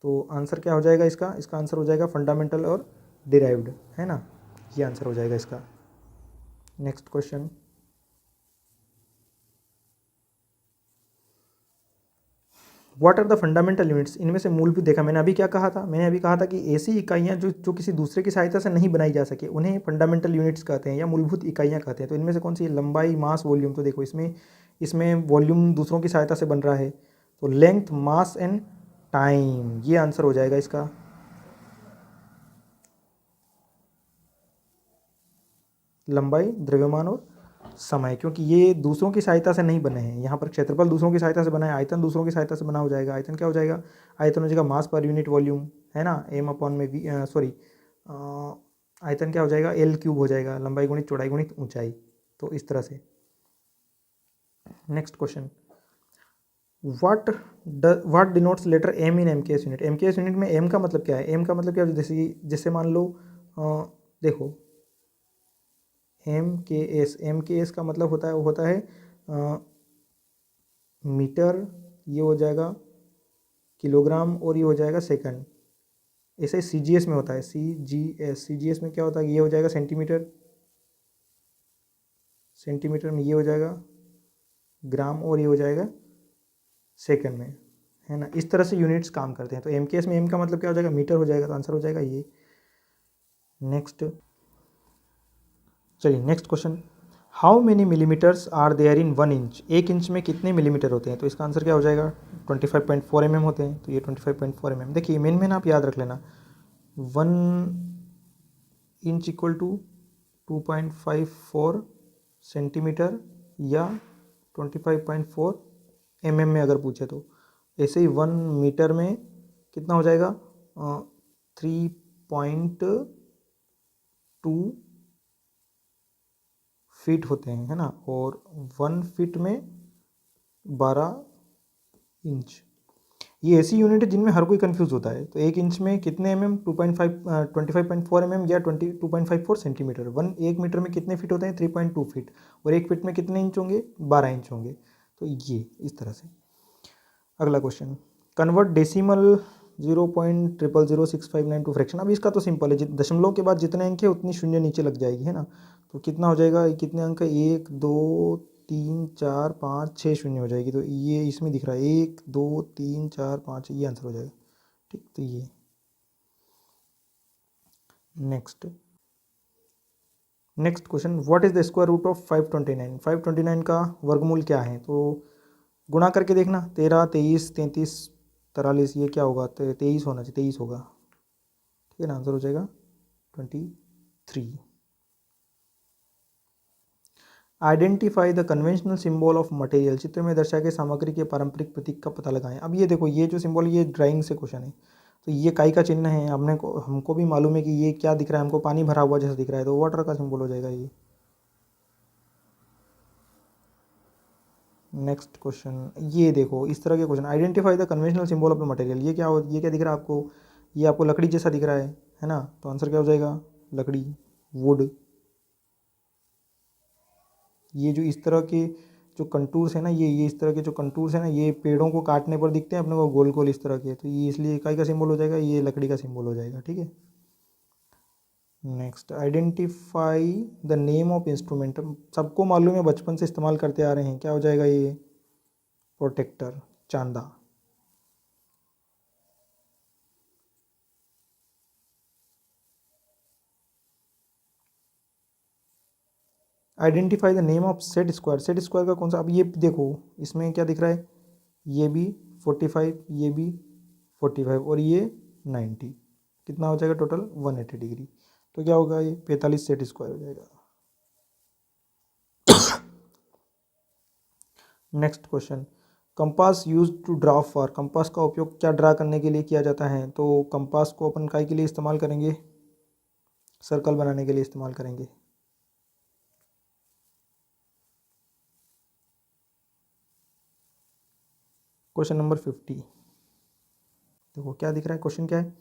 तो आंसर क्या हो जाएगा इसका आंसर हो जाएगा फंडामेंटल और डिराइव्ड, है ना, ये आंसर हो जाएगा इसका। Next question, what are the fundamental units, इनमें से मूलभूत। देखा मैंने अभी क्या कहा था, मैंने अभी कहा था कि ऐसी इकाइयाँ जो किसी दूसरे की सहायता से नहीं बनाई जा सके उन्हें फंडामेंटल यूनिट्स कहते हैं या मूलभूत इकाइयाँ कहते हैं। तो इनमें से कौन सी है, लंबाई, मास, वॉल्यूम। तो देखो इसमें वॉल्यूम दूसरों की सहायता से बन रहा है, तो लेंथ, मास एंड टाइम, ये आंसर हो जाएगा इसका। लंबाई, द्रव्यमान और समय, क्योंकि ये दूसरों की सहायता से नहीं बने हैं। यहाँ पर क्षेत्रफल दूसरों की सहायता से बना है, आयतन दूसरों की सहायता से बना हो जाएगा। आयतन क्या हो जाएगा, आयतन हो जाएगा मास पर यूनिट वॉल्यूम, है ना, एम अपॉन में वी, सॉरी, आयतन क्या हो जाएगा, एल क्यूब हो जाएगा, लंबाई गुणित चौड़ाई गुणित ऊंचाई। तो इस तरह से। Next question, what denotes letter M in M K S unit. M K S unit में एम का मतलब क्या है, एम का मतलब क्या है, जैसे मान लो देखो एम के एस का मतलब होता है मीटर, ये हो जाएगा किलोग्राम और ये हो जाएगा सेकंड। ऐसे सी जी एस में होता है, सी जी एस में क्या होता है, ये हो जाएगा सेंटीमीटर, सेंटीमीटर में ये हो जाएगा ग्राम और ये हो जाएगा सेकंड में, है ना। इस तरह से यूनिट्स काम करते हैं। तो एम के एस में एम का मतलब क्या हो जाएगा, मीटर हो जाएगा। तो आंसर हो जाएगा ये। नेक्स्ट, चलिए next question, how many millimetres are there in 1 inch. 1 inch में कितने मिलीमीटर होते हैं। तो इसका आंसर क्या हो जाएगा, 25.4 mm होते हैं। तो ये 25.4 mm, देखिए मेन आप याद रख लेना, 1 इंच इक्वल टू 2.54 सेंटीमीटर या 25.4 mm में अगर पूछे तो। ऐसे ही 1 मीटर में कितना हो जाएगा, 3.2 फीट होते हैं, है ना। और 1 फीट में 12 इंच। ये ऐसी यूनिट है जिनमें हर कोई कंफ्यूज होता है। तो 1 इंच में कितने mm, 25.4 mm या 2.54 सेंटीमीटर। 1 मीटर में कितने फीट होते हैं, 3.2 फीट। और 1 फीट में कितने इंच होंगे, 12 इंच होंगे। तो ये इस तरह से। अगला question, convert decimal 0.000659 to fraction. अब इसका तो सिंपल है, दशमलव के बाद जितने अंक है उतनी शून्य नीचे लग जाएगी, है ना। तो कितना हो जाएगा, कितने अंक है, 1 2 3 4 5 6 शून्य हो जाएगी। तो ये इसमें दिख रहा है 1 2 3 4 5, ये आंसर हो जाएगा, ठीक। तो ये next question, what is the square root of 529। 529 का वर्गमूल क्या है। तो गुणा करके देखना, 13 23 33 43, ये क्या होगा, 23 होना चाहिए, 23 होगा, ठीक है ना। आंसर हो जाएगा 23। Identify the conventional symbol of material. चित्र में दर्शाए गए सामग्री के पारंपरिक प्रतीक का पता लगाएं। अब ये देखो, ये जो सिंबल, ये ड्राइंग से क्वेश्चन है। तो ये काई का चिन्ह है, हमको भी मालूम है कि ये क्या दिख रहा है, हमको पानी भरा हुआ जैसा दिख रहा है, तो वाटर का सिंबल हो जाएगा ये। नेक्स्ट क्वेश्चन, ये देखो इस तरह के question, identify the conventional symbol of the material. ये क्या दिख रहा है आपको, ये आपको लकड़ी जैसा दिख रहा है ना। तो आंसर क्या हो जाएगा, लकड़ी, वुड। ये जो इस तरह के जो कंटूर्स है ना, ये इस तरह के जो कंटूर्स है ना, ये पेड़ों को काटने पर दिखते हैं अपने को गोल गोल इस तरह के। तो ये इसलिए इकाई का सिंबल हो जाएगा, ये लकड़ी का सिंबल हो जाएगा, ठीक है। Next, identify the name of instrument. सबको मालूम है, बचपन से इस्तेमाल करते आ रहे हैं, क्या हो जाएगा ये, प्रोटेक्टर, चांदा। Identify the name of set square. Set square का कौन सा, अब ये देखो इसमें क्या दिख रहा है, ये भी 45, ये भी 45 और ये 90, कितना हो जाएगा टोटल 180 डिग्री। तो क्या होगा, ये 45 सेट स्क्वायर हो जाएगा। Next question, compass use to draw for, compass का उपयोग क्या ड्रा करने के लिए किया जाता है? तो कंपास को अपन काय के लिए इस्तेमाल करेंगे? सर्कल बनाने के लिए इस्तेमाल करेंगे। क्वेश्चन नंबर 50, देखो क्या दिख रहा है, क्वेश्चन क्या है,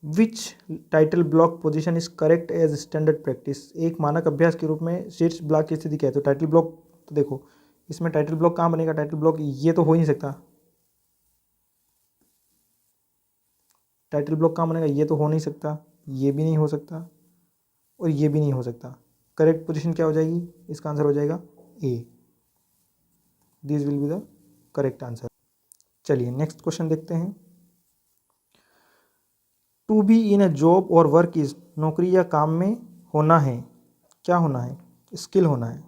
which title block position is correct as standard practice, एक मानक अभ्यास के रूप में शीर्ष ब्लॉक की स्थिति क्या है? तो टाइटल ब्लॉक, तो देखो इसमें टाइटल ब्लॉक कहाँ बनेगा? टाइटल ब्लॉक ये तो हो ही नहीं सकता, टाइटल ब्लॉक कहाँ बनेगा? ये तो हो नहीं सकता, ये भी नहीं हो सकता और ये भी नहीं हो सकता। करेक्ट पोजीशन क्या हो जाएगी? इसका आंसर हो जाएगा A, this will be the correct answer. चलिए नेक्स्ट क्वेश्चन देखते हैं। To be in a job और वर्क इज, नौकरी या काम में होना है, क्या होना है? स्किल होना है,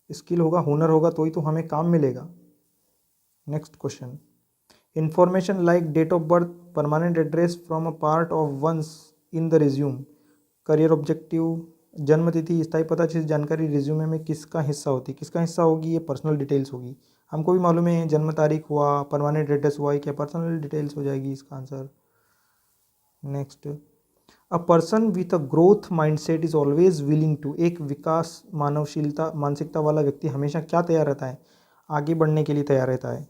स्किल होगा, हुनर होगा तो ही तो हमें काम मिलेगा। Next question, information like date of birth, permanent address from a part of ones in the resume, career objective, जन्म तिथि, स्थायी पता, चीज जानकारी रिज्यूमे में किसका हिस्सा होती है? किसका हिस्सा होगी? ये पर्सनल डिटेल्स होगी। हमको भी मालूम है जन्म तारीख हुआ, परमानेंट एड्रेस हुआ, ये क्या पर्सनल डिटेल्स हो जाएगी इसका answer. Next, a person with a growth mindset is always willing to, एक विकास मानवशीलता मानसिकता वाला व्यक्ति हमेशा क्या तैयार रहता है? आगे बढ़ने के लिए तैयार रहता है,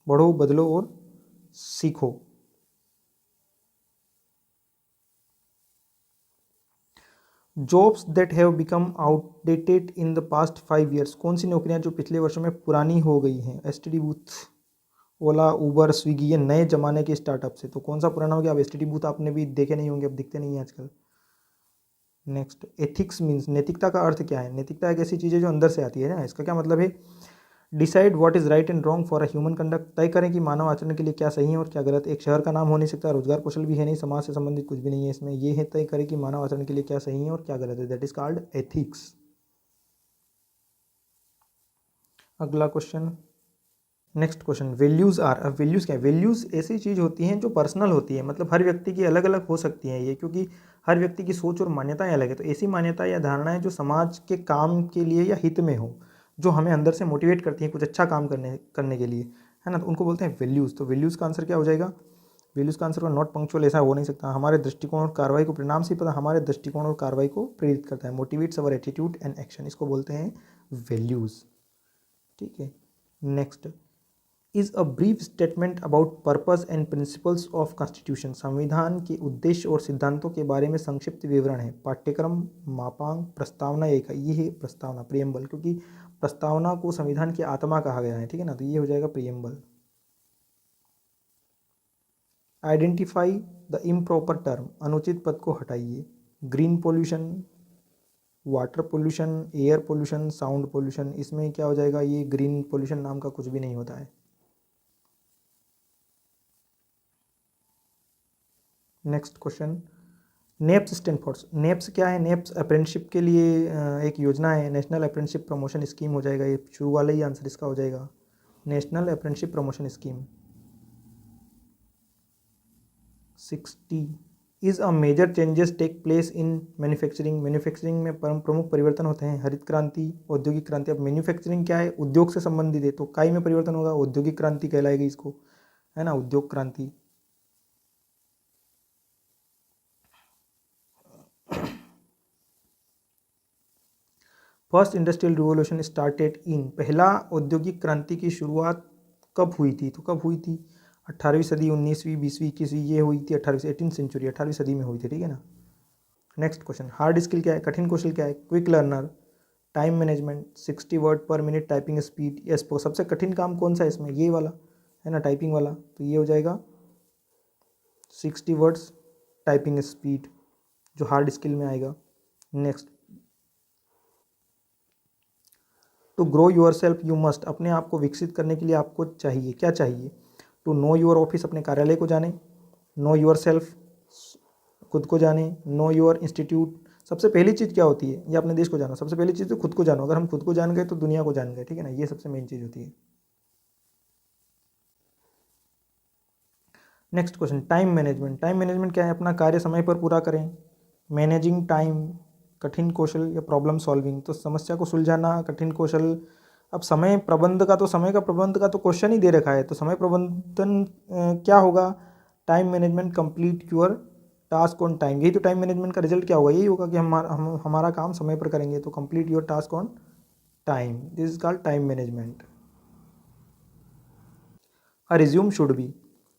बढ़ो बदलो और सीखो। Jobs that have become outdated in the past 5 years, कौन सी नौकरियां जो पिछले वर्षों में पुरानी हो गई हैं? एसटीडी बूथ, ओला, उबर, स्विगी, ये नए जमाने के स्टार्टअप से, तो कौन सा पुराना हो गया? अब एसटीडी बूथ आपने भी देखे नहीं होंगे, अब दिखते नहीं हैं आजकल। नेक्स्ट, एथिक्स मीन्स, नैतिकता का अर्थ क्या है? नैतिकता एक ऐसी चीज़ है जो अंदर से आती है ना, इसका क्या मतलब है? Decide what is right and wrong for a human conduct, तय करें कि मानव आचरण के लिए क्या सही है और क्या गलत। एक शहर का नाम हो नहीं सकता, रोजगार कौशल भी है नहीं, समाज से संबंधित कुछ भी नहीं है इसमें, ये है तय करें कि मानव आचरण के लिए क्या सही है और क्या गलत है, दैट इज कॉल्ड एथिक्स। अगला question, next question, values are, अब वैल्यूज़ क्या है? वैल्यूज़ ऐसी चीज़ होती हैं जो पर्सनल होती है, मतलब हर व्यक्ति की अलग अलग हो सकती हैं ये, क्योंकि हर व्यक्ति की सोच और मान्यताएं अलग है। तो ऐसी मान्यता या धारणाएं जो समाज के काम के लिए या हित में हो, जो हमें अंदर से मोटिवेट करती हैं कुछ अच्छा काम करने करने के लिए, है ना, तो उनको बोलते हैं वैल्यूज़। तो वैल्यूज़ का आंसर क्या हो जाएगा? वैल्यूज़ का आंसर नॉट पंक्चुअल, ऐसा हो नहीं सकता। हमारे दृष्टिकोण और कार्रवाई को, परिणाम से पता, हमारे दृष्टिकोण और कार्रवाई को प्रेरित करता है, motivates our attitude and action, इसको बोलते हैं वैल्यूज़। ठीक है। Next is a brief statement about purpose and principles of constitution, संविधान के उद्देश्य और सिद्धांतों के बारे में संक्षिप्त विवरण है। पाठ्यक्रम, मापांक, प्रस्तावना, एक ये है प्रस्तावना, प्रियम्बल, क्योंकि प्रस्तावना को संविधान की आत्मा कहा गया है, ठीक है ना, तो ये हो जाएगा preamble. Identify the improper term, अनुचित पद को हटाइए। Green pollution, water pollution, air pollution, sound pollution, इसमें क्या हो जाएगा? ये ग्रीन पोल्यूशन नाम का कुछ भी नहीं होता है। Next question, neps stand for, neps क्या है? नेप्स अप्रेंटिसशिप के लिए एक योजना है, नेशनल अप्रेंटिसशिप प्रमोशन स्कीम हो जाएगा, ये शुरू वाला ही आंसर इसका हो जाएगा, national apprenticeship promotion scheme. 60 is a major changes take place in manufacturing, manufacturing में प्रमुख परिवर्तन होते हैं। हरित क्रांति, औद्योगिक क्रांति। अब मैन्युफैक्चरिंग क्या है? उद्योग से संबंधित है, तो काई में परिवर्तन होगा, औद्योगिक क्रांति कहलाएगी इसको, है ना, उद्योग क्रांति। First industrial revolution started in, पहला औद्योगिक क्रांति की शुरुआत कब हुई थी? तो कब हुई थी? 18वीं सदी, 19वीं, 20वीं, 21वीं, ये हुई थी 18वीं, 18th सेंचुरी, 18वीं सदी में हुई थी, ठीक है ना। नेक्स्ट क्वेश्चन, हार्ड स्किल क्या है? कठिन कौशल क्या है? Quick learner, time management, 60 word पर मिनट टाइपिंग स्पीड, यस, सबसे कठिन काम कौन सा है इसमें? ये वाला, है ना, टाइपिंग वाला, तो ये हो जाएगा 60 वर्ड्स टाइपिंग स्पीड, जो हार्ड स्किल में आएगा। Next, to grow yourself you must, अपने आप को विकसित करने के लिए आपको चाहिए, क्या चाहिए? टू नो योर ऑफिस, अपने कार्यालय को जाने। नो योर सेल्फ, खुद को जाने। नो योर इंस्टीट्यूट, सबसे पहली चीज़ क्या होती है? ये अपने देश को जानो, सबसे पहली चीज़ तो खुद को जानो, अगर हम खुद को जान गए तो दुनिया को जान गए, ठीक है ना, ये सबसे मेन चीज़ होती है। Next question, time management, time management क्या है? अपना कार्य समय पर पूरा करें। मैनेजिंग टाइम, कठिन कौशल या प्रॉब्लम सॉल्विंग, तो समस्या को सुलझाना कठिन कौशल। अब समय प्रबंध का, तो समय का प्रबंध का तो क्वेश्चन ही दे रखा है, तो समय प्रबंधन क्या होगा, time management, complete your task on time. यही तो टाइम मैनेजमेंट का रिजल्ट क्या होगा, यही होगा कि हमारा काम समय पर करेंगे, तो complete your task on time, this is called time management. A resume should be,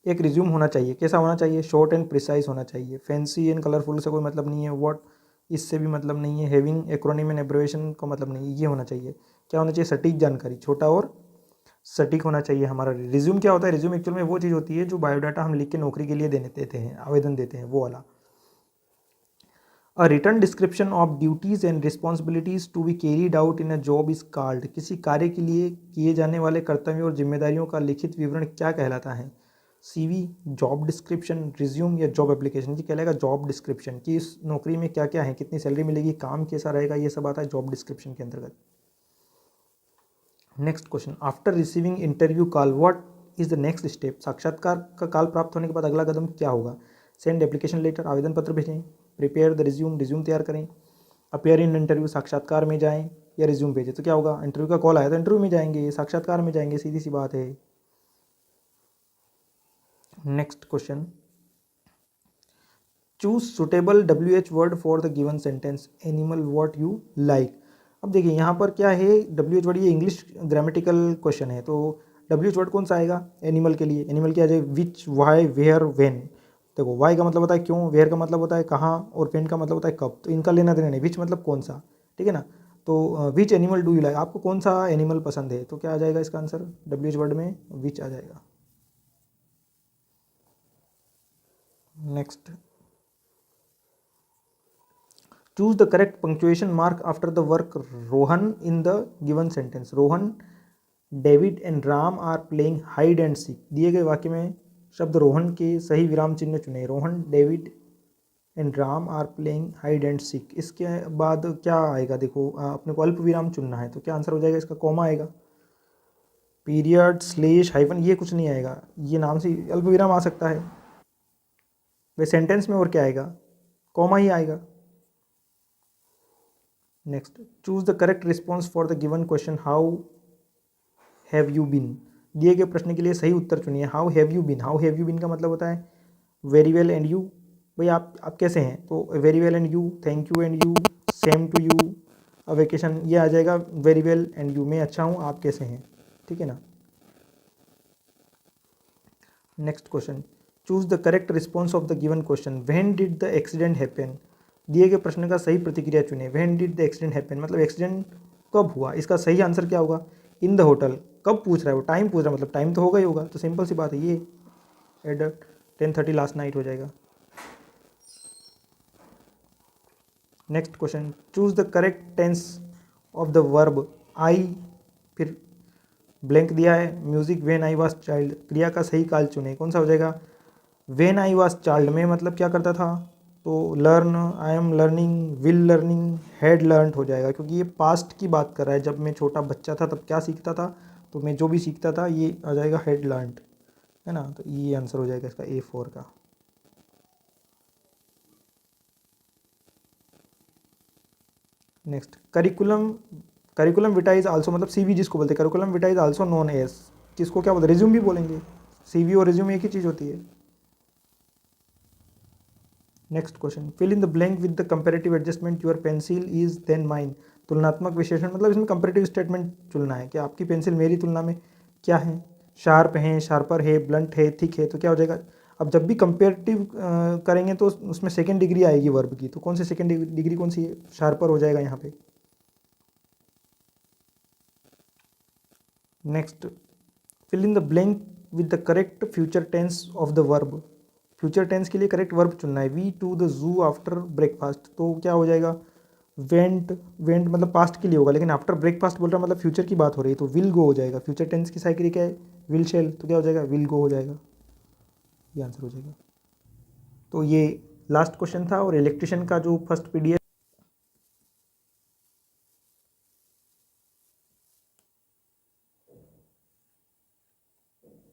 एक रिज्यूम होना चाहिए, कैसा होना चाहिए, शॉर्ट एंड प्रिसाइज होना चाहिए, फैंसी एंड कलरफुल से कोई मतलब नहीं है, व्हाट इससे भी मतलब नहीं है, हैविंग एक्रोनिम एंड एब्रिविएशन का मतलब नहीं है, ये होना चाहिए। क्या होना चाहिए, सटीक जानकारी, छोटा और सटीक होना चाहिए हमारा रिज्यूम। क्या होता है, रिज्यूम एक्चुअल में वो चीज़ होती है जो बायोडाटा हम लिख के नौकरी के लिए देते हैं, आवेदन देते हैं, वो वाला। A written description of duties and responsibilities to be carried out in a job is called, किसी कार्य के लिए किए जाने वाले कर्तव्यों और जिम्मेदारियों का लिखित विवरण क्या कहलाता है, सीवी, जॉब डिस्क्रिप्शन, रिज्यूम या जॉब एप्लीकेशन। ये कहलाएगा जॉब डिस्क्रिप्शन, कि इस नौकरी में क्या क्या है, कितनी सैलरी मिलेगी, काम कैसा रहेगा, ये सब आता है जॉब डिस्क्रिप्शन के अंतर्गत। Next question, after receiving interview call what is the next step, साक्षात्कार का कॉल प्राप्त होने के बाद अगला कदम क्या होगा, सेंड एप्लीकेशन लेटर, आवेदन पत्र भेजें, प्रिपेयर द रिज्यूम, रिज्यूम तैयार करें, अपेयर इन इंटरव्यू, साक्षात्कार में जाएं, या रिज्यूम भेजें। तो क्या होगा, इंटरव्यू का कॉल आया तो इंटरव्यू में जाएंगे, साक्षात्कार में जाएंगे, सीधी सी बात है। Next question, choose suitable WH word for the given sentence, animal what you like. अब देखिए यहाँ पर क्या है, WH वर्ड, ये इंग्लिश ग्रामेटिकल क्वेश्चन है, तो WH वर्ड कौन सा आएगा एनिमल के लिए, एनिमल क्या आ जाएगा, विच, वाई, वेयर, वेन। देखो वाई का मतलब होता है क्यों, वेयर का मतलब होता है कहाँ, और वेन का मतलब होता है कब, तो इनका लेना देना नहीं, विच मतलब कौन सा, ठीक है ना। तो which animal do you like, आपको कौन सा एनिमल पसंद है, तो क्या आ जाएगा इसका आंसर, WH वर्ड में विच आ जाएगा। Next, choose the correct punctuation mark after the work Rohan in the given sentence, Rohan, David and Ram are playing hide and seek, दिए गए वाक्य में शब्द रोहन के सही विराम चिन्ह चुने, Rohan, David and Ram are playing hide and seek. इसके बाद क्या आएगा, देखो अपने को अल्प विराम चुनना है, तो क्या आंसर हो जाएगा इसका, कॉमा आएगा, पीरियड, स्लेश, हाइफन ये कुछ नहीं आएगा, ये नाम से अल्प विराम आ सकता है, वे सेंटेंस में और क्या आएगा, कॉमा ही आएगा। Next, choose the correct response for the given question, how have you been, दिए गए प्रश्न के लिए सही उत्तर चुनिए, how have you been, how have you been का मतलब होता है वेरी वेल एंड यू, भाई आप कैसे हैं, तो very well and you, thank you and you, same to you, a vacation, ये आ जाएगा वेरी वेल एंड यू, मैं अच्छा हूँ, आप कैसे हैं, ठीक है ना। Next question, choose the correct response of the given question, when did the accident happen, दिए गए प्रश्न का सही प्रतिक्रिया चुने, when did the accident happen मतलब एक्सीडेंट कब हुआ, इसका सही आंसर क्या होगा, इन द होटल, कब पूछ रहा है वो, टाइम पूछ रहा है, मतलब टाइम तो होगा ही होगा, तो सिंपल सी बात है ये एट 10:30 लास्ट नाइट हो जाएगा। Next question, choose the correct tense of the verb I, फिर ब्लैंक दिया है, music when I was child, क्रिया का सही काल चुने, कौन सा हो जाएगा, व्हेन आई वाज चाइल्ड में मतलब क्या करता था, तो learn, I am learning, will learning, had learned हो जाएगा, क्योंकि ये पास्ट की बात कर रहा है, जब मैं छोटा बच्चा था तब क्या सीखता था, तो मैं जो भी सीखता था ये आ जाएगा हैड लर्नड, है ना, तो ये आंसर हो जाएगा इसका A4 का। Next, curriculum, curriculum vitae is also मतलब CV जिसको बोलते हैं, curriculum vitae is also known as, किसको क्या बोलते हैं, रिज्यूम भी बोलेंगे, CV और रिज्यूम एक ही चीज़ होती है। Next question, fill in the blank with the comparative adjustment, your pencil is then mine, तुलनात्मक विशेषण मतलब इसमें कंपेरेटिव स्टेटमेंट चुनना है कि आपकी पेंसिल मेरी तुलना में क्या है, शार्प है, शार्पर है, ब्लंट है, थिक है, तो क्या हो जाएगा, अब जब भी कंपेरेटिव करेंगे तो उसमें सेकेंड डिग्री आएगी वर्ब की, तो कौन सी सेकेंड डिग्री कौन सी है, शार्पर हो जाएगा यहाँ पे। Next, fill in the blank with the correct future tense of the verb, future tense के लिए करेक्ट वर्ब चुनना है, we to the zoo after breakfast, तो क्या हो जाएगा, वेंट, वेंट मतलब पास्ट के लिए होगा, लेकिन आफ्टर ब्रेकफास्ट बोल रहा है मतलब फ्यूचर की बात हो रही है, तो विल गो हो जाएगा, फ्यूचर टेंस की साइकिल क्या है, विल शेल, तो क्या हो जाएगा, विल गो हो जाएगा, ये आंसर हो जाएगा। तो ये लास्ट क्वेश्चन था, और इलेक्ट्रिशियन का जो फर्स्ट PDF